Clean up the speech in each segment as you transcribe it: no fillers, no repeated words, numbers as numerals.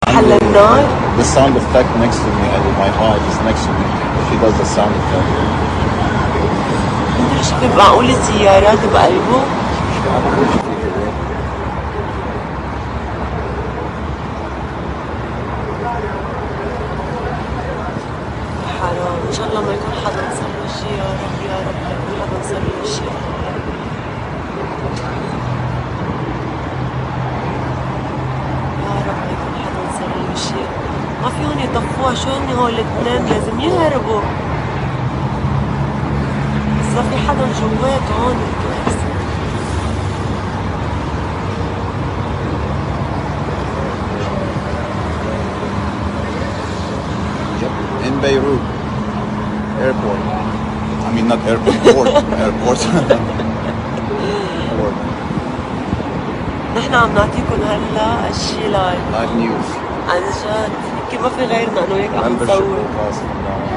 محل النار. The sound effect next to me, my wife is next to me. She does the sound effect. انت شوف معقول السيارات بقلبه؟ حرام، ان شاء الله ما يكون حدا صار له شيء، يا رب يا رب ما يكون حدا صار له شيء. يا رب ما يكون حدا صار له شيء. ما فيهم يطفوها، شو هن هول الاثنين لازم يهربوا. بس ما في حدا جوات هون الكارثة. In Beirut airport. I mean not airport, port. Airport. Port. نحن عم نعطيكم هلا الشي لايف Live news. عن جد، يمكن ما في غيرنا انه هيك عم Membership نصور. cost from now on.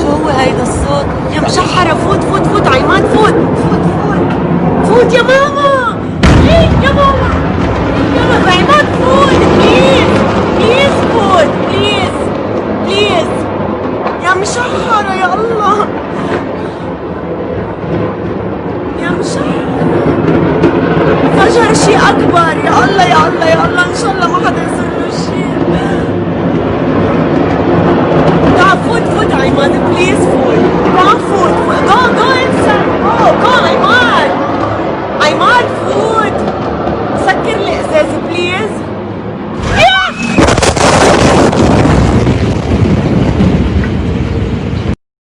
شو هو هيدا الصوت؟ يا مشحرة فوت فوت فوت عماد، فوت فوت فوت فوت يا ماما. ايه يا ماما، يا ماما عماد فوت بليز بليز فوت بليز بليز يا مشحرة يا الله يا مشحرة. فجر شي أكبر، يا الله يا الله يا الله، إن شاء الله ما حدا يصير له شي. تعال فوت فوت عماد بليز